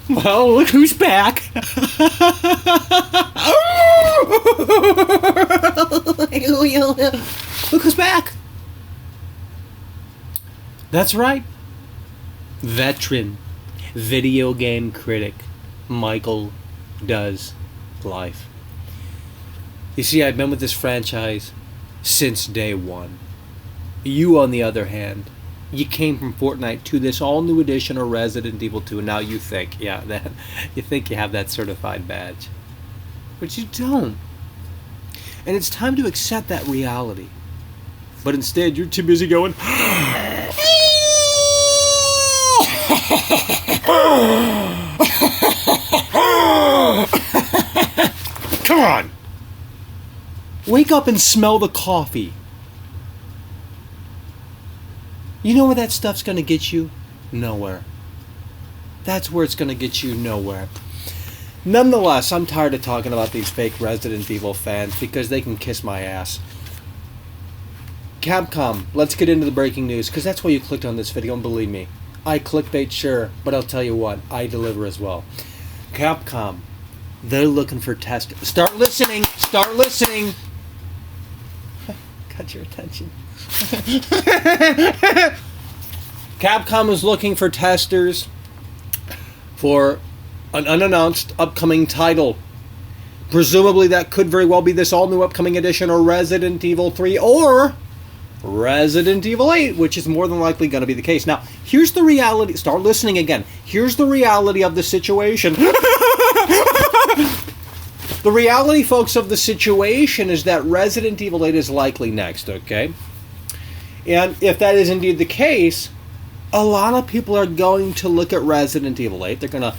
Well, look who's back. Look who's back. That's right. Veteran video game critic Michael does life. You see, I've been with this franchise since day one. You, on the other hand, you came from Fortnite to this all-new edition of Resident Evil 2, and now you think, you think you have that certified badge. But you don't. And it's time to accept that reality. But instead, you're too busy going, come on! Wake up and smell the coffee. You know where that stuff's going to get you? Nowhere. That's where it's going to get you, nowhere. Nonetheless, I'm tired of talking about these fake Resident Evil fans because they can kiss my ass. Capcom, let's get into the breaking news, because that's why you clicked on this video, and believe me, I clickbait sure, but I'll tell you what, I deliver as well. Capcom, they're looking for testers. Start listening! Start listening! Got your attention. Capcom is looking for testers for an unannounced upcoming title. Presumably that could very well be this all-new upcoming edition of Resident Evil 3 or Resident Evil 8, which is more than likely going to be the case. Now, here's the reality. Start listening again. Here's the reality of the situation. The reality, folks, of the situation is that Resident Evil 8 is likely next, okay? And if that is indeed the case, a lot of people are going to look at Resident Evil 8. They're going to,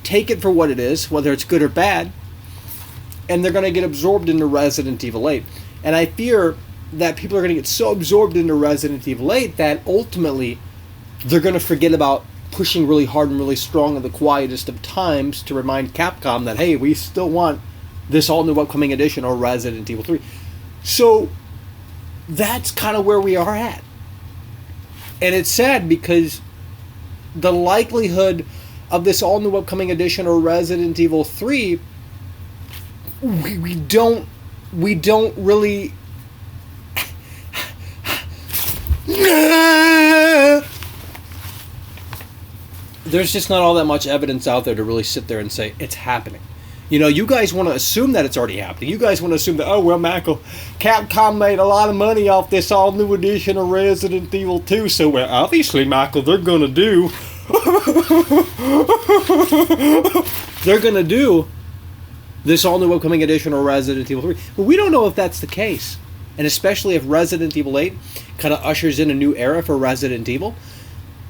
take it for what it is, whether it's good or bad, and they're going to get absorbed into Resident Evil 8. And I fear that people are going to get so absorbed into Resident Evil 8 that ultimately they're going to forget about pushing really hard and really strong in the quietest of times to remind Capcom that, hey, we still want this all-new upcoming edition of Resident Evil 3. So that's kind of where we are at. And it's sad because the likelihood of this all-new upcoming edition of Resident Evil 3, we don't really... There's just not all that much evidence out there to really sit there and say, it's happening. You guys want to assume that it's already happening. You guys want to assume that, oh, well, Michael, Capcom made a lot of money off this all-new edition of Resident Evil 2, so, well, obviously, Michael, they're going to do... they're going to do this all-new upcoming edition of Resident Evil 3. But we don't know if that's the case. And especially if Resident Evil 8 kind of ushers in a new era for Resident Evil,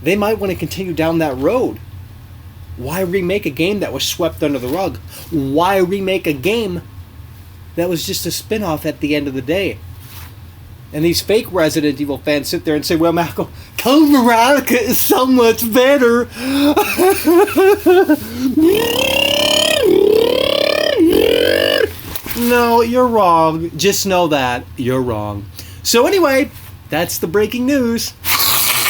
they might want to continue down that road. Why remake a game that was swept under the rug? Why remake a game that was just a spin-off at the end of the day? And these fake Resident Evil fans sit there and say, well, Michael, Code Veronica is so much better. No, you're wrong. Just know that. You're wrong. So anyway, that's the breaking news.